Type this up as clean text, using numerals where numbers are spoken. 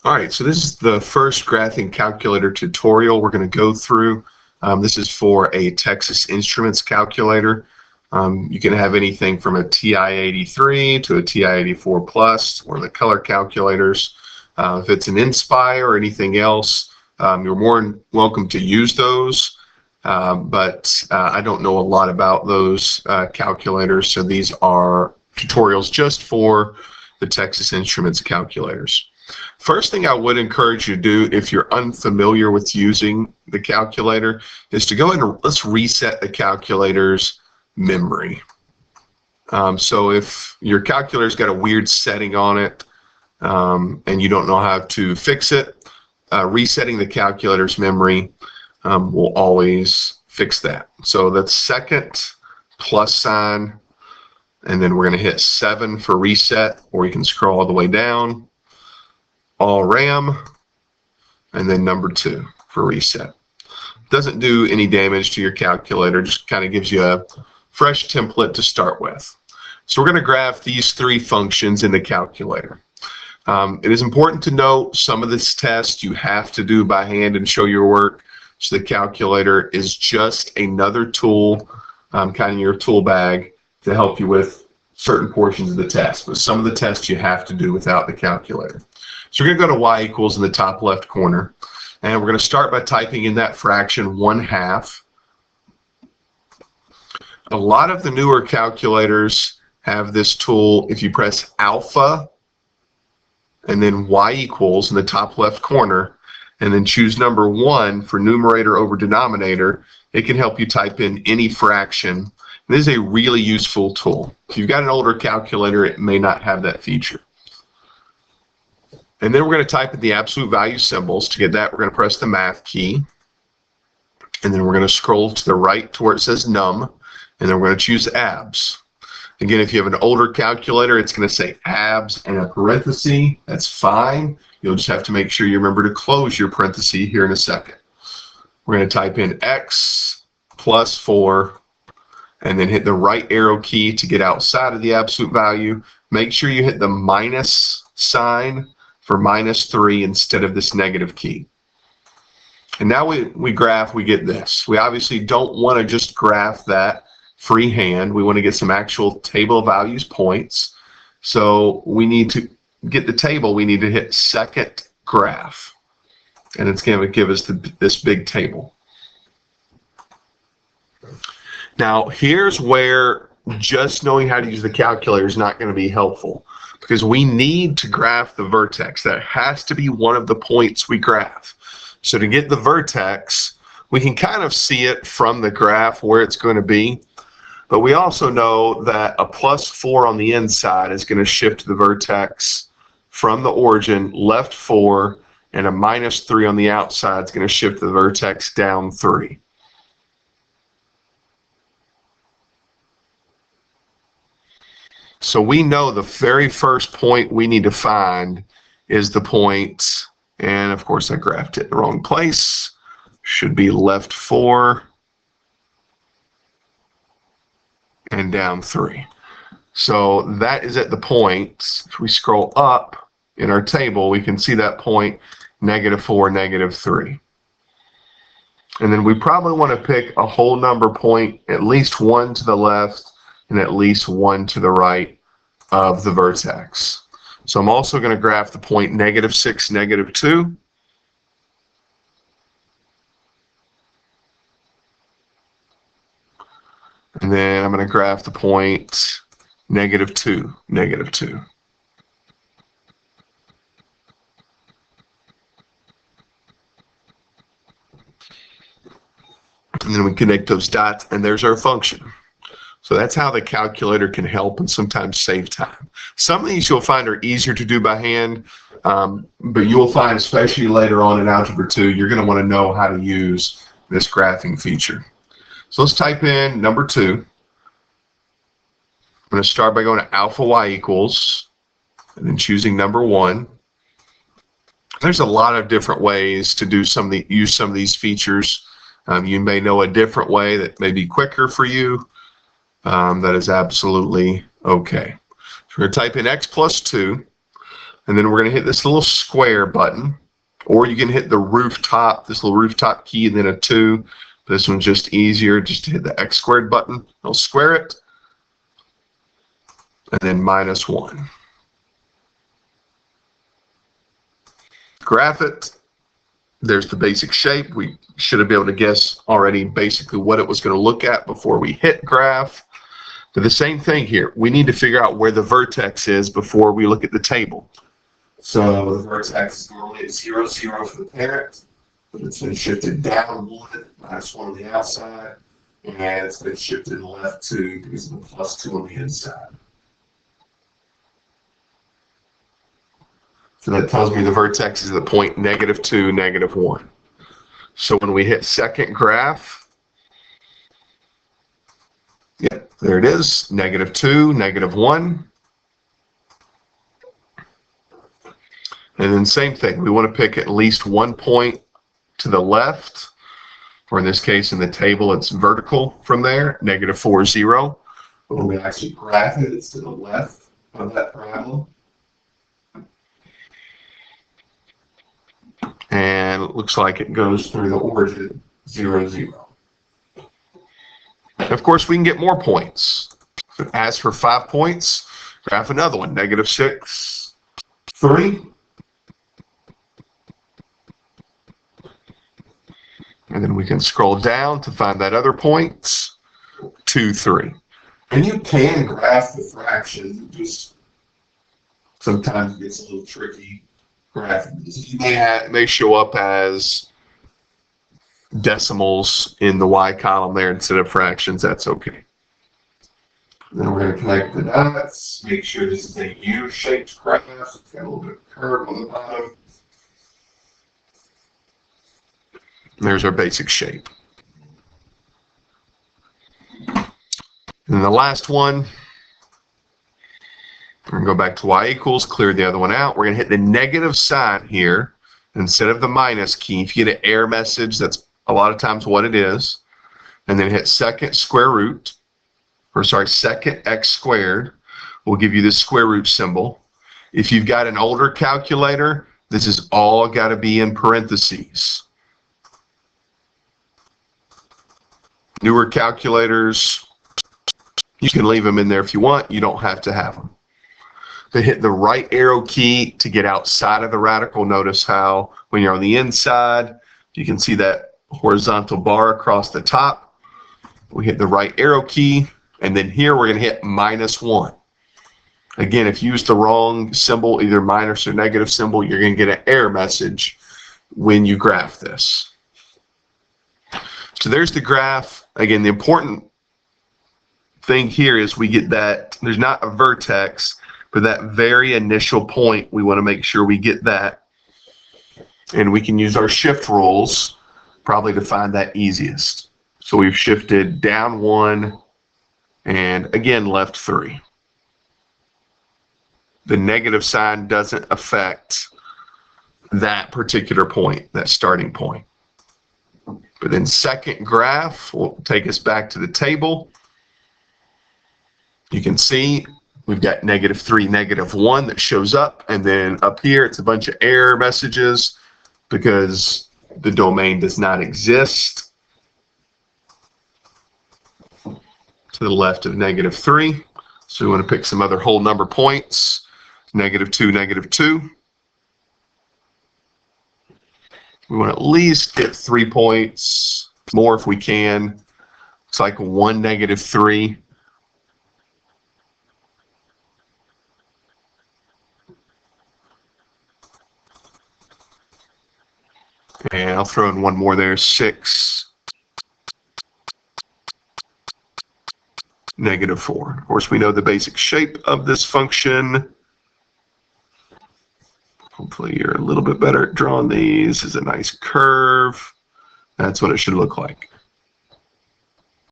All right, so this is the first graphing calculator tutorial we're going to go through. This is for a Texas Instruments calculator. You can have anything from a TI-83 to a TI-84 Plus or the color calculators. If it's an Inspire or anything else, you're more than welcome to use those. But I don't know a lot about those calculators, so these are tutorials just for the Texas Instruments calculators. First thing I would encourage you to do if you're unfamiliar with using the calculator is to go ahead and let's reset the calculator's memory. So if your calculator's got a weird setting on it and you don't know how to fix it, resetting the calculator's memory will always fix that. So that's second plus sign, and then we're going to hit 7 for reset, or you can scroll all the way down. All RAM, and then number 2 for reset. Doesn't do any damage to your calculator, just kind of gives you a fresh template to start with. So we're going to graph these 3 functions in the calculator. It is important to note some of this test you have to do by hand and show your work. So the calculator is just another tool, kind of your tool bag to help you with certain portions of the test. But some of the tests you have to do without the calculator. So we're going to go to y equals in the top left corner, and we're going to start by typing in that fraction 1/2. A lot of the newer calculators have this tool. If you press alpha and then y equals in the top left corner, and then choose number 1 for numerator over denominator, it can help you type in any fraction. This is a really useful tool. If you've got an older calculator, it may not have that feature. And then we're going to type in the absolute value symbols. To get that, we're going to press the math key. And then we're going to scroll to the right to where it says num. And then we're going to choose abs. Again, if you have an older calculator, it's going to say abs and a parenthesis. That's fine. You'll just have to make sure you remember to close your parenthesis here in a second. We're going to type in x plus 4. And then hit the right arrow key to get outside of the absolute value. Make sure you hit the minus sign for -3 instead of this negative key. And now we graph, we get this. We obviously don't want to just graph that freehand. We want to get some actual table of values points. So we need to get the table, we need to hit second graph. And it's going to give us this big table. Now here's where just knowing how to use the calculator is not going to be helpful, because we need to graph the vertex. That has to be one of the points we graph. So to get the vertex, we can kind of see it from the graph where it's going to be, but we also know that a +4 on the inside is going to shift the vertex from the origin left 4, and a -3 on the outside is going to shift the vertex down 3. So we know the very first point we need to find is the point, and of course I graphed it in the wrong place, should be left 4 and down 3. So that is at the point. If we scroll up in our table, we can see that point, -4, -3. And then we probably want to pick a whole number point, at least 1 to the left and at least 1 to the right of the vertex. So I'm also going to graph the point -6, -2. And then I'm going to graph the point -2, -2. And then we connect those dots, and there's our function. So that's how the calculator can help and sometimes save time. Some of these you'll find are easier to do by hand, but you'll find, especially later on in Algebra 2, you're going to want to know how to use this graphing feature. So let's type in number 2. I'm going to start by going to alpha y equals, and then choosing number 1. There's a lot of different ways to use some of these features. You may know a different way that may be quicker for you. That is absolutely okay. So we're going to type in x plus 2, And then we're going to hit this little square button, or you can hit the rooftop, this little rooftop key, and then a 2. This one's just easier, just to hit the X squared button. It'll square it, and then -1. Graph it. There's the basic shape. We should have been able to guess already basically what it was going to look at before we hit graph. But the same thing here. We need to figure out where the vertex is before we look at the table. So the vertex is normally at 0, 0 for the parent, but it's been shifted down 1, -1 on the outside, and it's been shifted left 2 because of the +2 on the inside. So that tells me the vertex is at the point -2, -1. So when we hit second graph, yep, there it is, -2, -1. And then same thing, we want to pick at least 1 point to the left, or in this case in the table it's vertical from there, -4, 0. But when we actually graph it, it's to the left of that parabola. And it looks like it goes through the origin 0, 0. Of course, we can get more points. As for 5 points, graph another one, -6, 3. And then we can scroll down to find that other point, 2, 3. And you can graph the fractions. It just sometimes gets a little tricky. It may show up as decimals in the Y column there instead of fractions. That's okay. Then we're going to connect the dots. Make sure this is a U-shaped graph. It's got a little bit of curve on the bottom. And there's our basic shape. And the last one, we're going to go back to y equals, clear the other one out. We're going to hit the negative sign here instead of the minus key. If you get an error message, that's a lot of times what it is. And then hit second x squared will give you this square root symbol. If you've got an older calculator, this is all got to be in parentheses. Newer calculators, you can leave them in there if you want. You don't have to have them. To hit the right arrow key to get outside of the radical. Notice how when you're on the inside, you can see that horizontal bar across the top. We hit the right arrow key, and then here we're going to hit -1. Again, if you use the wrong symbol, either minus or negative symbol, you're going to get an error message when you graph this. So there's the graph. Again, the important thing here is we get that there's not a vertex, but that very initial point, we want to make sure we get that. And we can use our shift rules probably to find that easiest. So we've shifted down 1 and again left 3. The negative sign doesn't affect that particular point, that starting point. But then second graph will take us back to the table. You can see we've got -3, -1 that shows up, and then up here it's a bunch of error messages because the domain does not exist. To the left of -3, so we want to pick some other whole number points. -2, -2. We want to at least get 3 points, more if we can. It's like 1, -3. And I'll throw in one more there, 6, -4. Of course, we know the basic shape of this function. Hopefully you're a little bit better at drawing these. This is a nice curve. That's what it should look like.